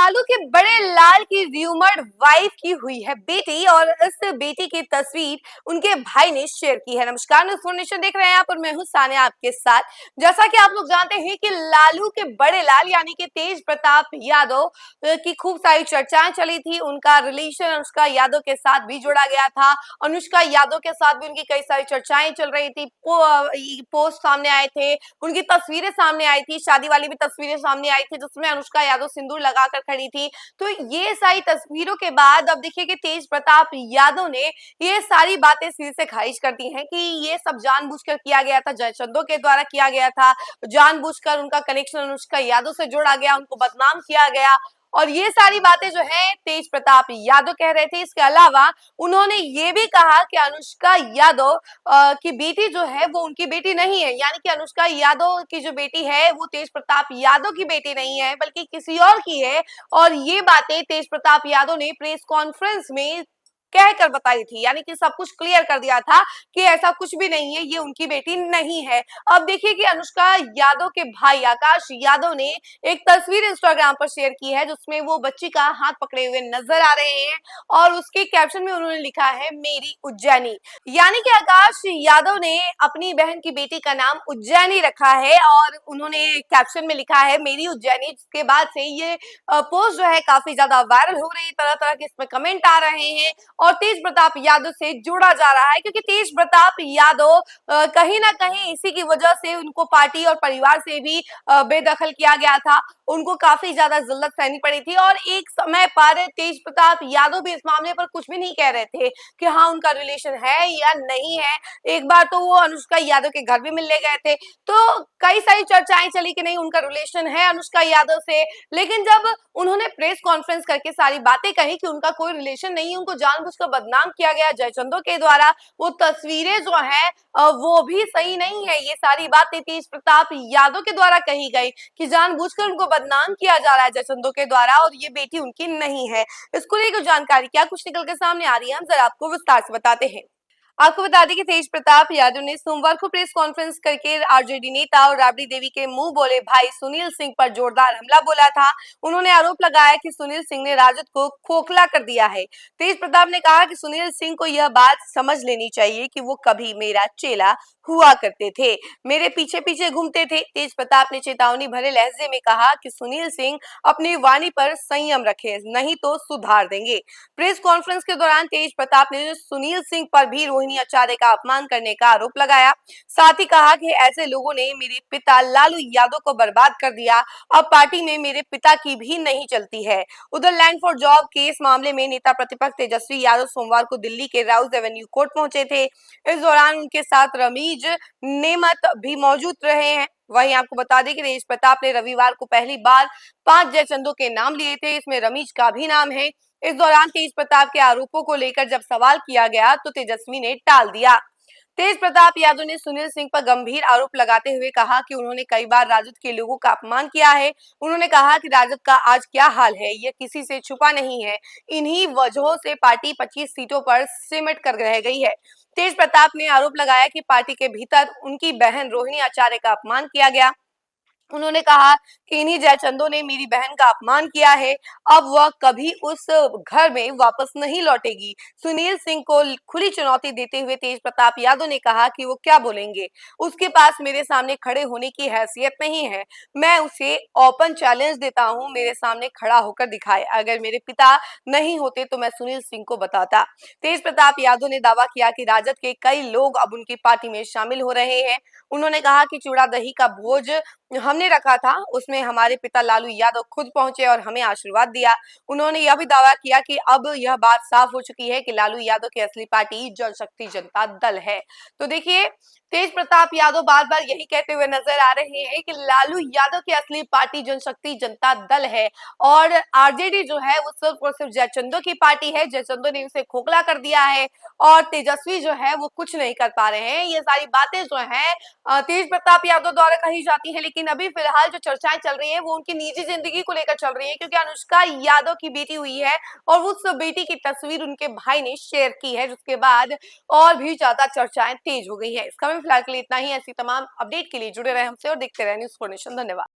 लालू के बड़े लाल की र्यूमर्ड वाइफ की हुई है बेटी और इस बेटी की तस्वीर उनके भाई ने शेयर की है। नमस्कार, न्यूज़ देख रहे हैं आप और मैं हूं सानिया आपके साथ। जैसा कि आप लोग जानते हैं कि लालू के बड़े लाल यानी कि तेज प्रताप यादव की खूब सारी चर्चाएं चली थी। उनका रिलेशन अनुष्का यादव के साथ भी जोड़ा गया था। अनुष्का यादव के साथ भी उनकी कई सारी चर्चाएं चल रही थी। पोस्ट सामने आए थे, उनकी तस्वीरें सामने आई थी, शादी वाली भी तस्वीरें सामने आई थी जिसमें अनुष्का यादव सिंदूर लगाकर खड़ी थी। तो ये सारी तस्वीरों के बाद अब देखिए कि तेज प्रताप यादव ने ये सारी बातें सिर से खारिज कर दी हैं कि ये सब जानबूझकर किया गया था, जयचंदो के द्वारा किया गया था, जानबूझकर उनका कनेक्शन अनुष्का यादव से जोड़ा गया, उनको बदनाम किया गया। और ये सारी बातें जो है तेज प्रताप यादव कह रहे थे। इसके अलावा उन्होंने ये भी कहा कि अनुष्का यादव की बेटी जो है वो उनकी बेटी नहीं है, यानी कि अनुष्का यादव की जो बेटी है वो तेज प्रताप यादव की बेटी नहीं है बल्कि किसी और की है। और ये बातें तेज प्रताप यादव ने प्रेस कॉन्फ्रेंस में कहकर बताई थी, यानी कि सब कुछ क्लियर कर दिया था कि ऐसा कुछ भी नहीं है, ये उनकी बेटी नहीं है। अब देखिए कि अनुष्का यादव के भाई आकाश यादव ने एक तस्वीर इंस्टाग्राम पर शेयर की है जिसमें वो बच्ची का हाथ पकड़े हुए नजर आ रहे हैं और उसके कैप्शन में उन्होंने लिखा है मेरी उज्जैनी। यानी कि आकाश यादव ने अपनी बहन की बेटी का नाम उज्जैनी रखा है और उन्होंने कैप्शन में लिखा है मेरी उज्जैनी। जिसके बाद से ये पोस्ट जो है काफी ज्यादा वायरल हो रही है, तरह तरह के इसमें कमेंट आ रहे हैं और तेज प्रताप यादव से जोड़ा जा रहा है क्योंकि तेज प्रताप यादव कहीं ना कहीं इसी की वजह से उनको पार्टी और परिवार से भी बेदखल किया गया था। उनको काफी ज्यादा जिल्लत सहनी पड़ी थी और एक समय पर तेज प्रताप यादव भी इस मामले पर कुछ भी नहीं कह रहे थे कि हाँ उनका रिलेशन है या नहीं है। एक बार तो वो अनुष्का यादव के घर भी मिलने गए थे, तो कई सारी चर्चाएं चली कि नहीं उनका रिलेशन है अनुष्का यादव से। लेकिन जब उन्होंने प्रेस कॉन्फ्रेंस करके सारी बातें कही कि उनका कोई रिलेशन नहीं है, उनको जानबूझकर बदनाम किया गया जयचंदो के द्वारा, वो तस्वीरें जो है वो भी सही नहीं है। ये सारी बातें तेज प्रताप यादव के द्वारा कही गई कि जानबूझकर उनको बदनाम किया जा रहा है जयचंदो के द्वारा और ये बेटी उनकी नहीं है। इसको लेकर जानकारी क्या कुछ निकल के सामने आ रही है, हम जरा आपको विस्तार से बताते हैं। आपको बता दें कि तेज प्रताप यादव ने सोमवार को प्रेस कॉन्फ्रेंस करके आरजेडी नेता और राबड़ी देवी के मुंह बोले भाई सुनील सिंह पर जोरदार हमला बोला था। उन्होंने आरोप लगाया कि सुनील सिंह ने राजद को खोखला कर दिया है। तेज प्रताप ने कहा कि सुनील सिंह को यह बात समझ लेनी चाहिए कि वो कभी मेरा चेला हुआ करते थे, मेरे पीछे पीछे घूमते थे। तेज प्रताप ने चेतावनी भरे लहजे में कहा कि सुनील सिंह अपनी वाणी पर संयम रखे, नहीं तो सुधार देंगे। प्रेस कॉन्फ्रेंस के दौरान तेज प्रताप ने सुनील सिंह पर भी रोहिणी आचार्य का अपमान करने का आरोप लगाया। साथ ही कहा कि ऐसे लोगों ने मेरे पिता लालू यादव को बर्बाद कर दिया, अब पार्टी में मेरे पिता की भी नहीं चलती है। उधर लैंड फॉर जॉब केस मामले में नेता प्रतिपक्ष तेजस्वी यादव सोमवार को दिल्ली के राउज एवेन्यू कोर्ट पहुंचे थे। इस दौरान उनके साथ रमीज नेमत भी मौजूद रहे हैं। वहीं आपको बता दें कि तेज प्रताप ने रविवार को पहली बार 5 जयचंदों के नाम लिए थे, इसमें रमीज का भी नाम है। इस दौरान तेज प्रताप के आरोपों को लेकर जब सवाल किया गया तो तेजस्वी ने टाल दिया। तेज प्रताप यादव ने सुनील सिंह पर गंभीर आरोप लगाते हुए कहा कि उन्होंने कई बार राजद के लोगों का अपमान किया है। उन्होंने कहा कि राजद का आज क्या हाल है यह किसी से छुपा नहीं है, इन्हीं वजहों से पार्टी 25 सीटों पर सिमट कर रह गई है। तेज प्रताप ने आरोप लगाया कि पार्टी के भीतर उनकी बहन रोहिणी आचार्य का अपमान किया गया। उन्होंने कहा कि इन्हीं जयचंदों ने मेरी बहन का अपमान किया है, अब वह कभी उस घर में वापस नहीं लौटेगी। सुनील सिंह को खुली चुनौती देते हुए तेज प्रताप यादव ने कहा कि वो क्या बोलेंगे, उसके पास मेरे सामने खड़े होने की हैसियत नहीं है। मैं उसे ओपन चैलेंज देता हूं, मेरे सामने खड़ा होकर दिखाए। अगर मेरे पिता नहीं होते तो मैं सुनील सिंह को बताता। तेज प्रताप यादव ने दावा किया कि राजद के कई लोग अब उनकी पार्टी में शामिल हो रहे हैं। उन्होंने कहा कि चूड़ा दही का भोज हमने रखा था, उसमें हमारे पिता लालू यादव खुद पहुंचे और हमें आशीर्वाद दिया। उन्होंने यह भी दावा किया कि अब यह बात साफ हो चुकी है कि लालू यादव की असली पार्टी जन शक्ति जनता दल है। तो देखिए तेज प्रताप यादव बार बार यही कहते हुए नजर आ रहे हैं कि लालू यादव की असली पार्टी जनशक्ति जनता दल है और आरजेडी जो है वो सिर्फ और सिर्फ जयचंदो की पार्टी है। जयचंदो ने उसे खोखला कर दिया है और तेजस्वी जो है वो कुछ नहीं कर पा रहे हैं। ये सारी बातें जो है तेज प्रताप यादव द्वारा कही जाती है, लेकिन अभी फिलहाल जो चर्चाएं चल रही है वो उनकी निजी जिंदगी को लेकर चल रही है क्योंकि अनुष्का यादव की बेटी हुई है और उस बेटी की तस्वीर उनके भाई ने शेयर की है, जिसके बाद और भी ज्यादा चर्चाएं तेज हो गई है। इसका फिलहाल के लिए इतना ही। ऐसी तमाम अपडेट के लिए जुड़े रहे हमसे और देखते रहे न्यूज़4नेशन। धन्यवाद।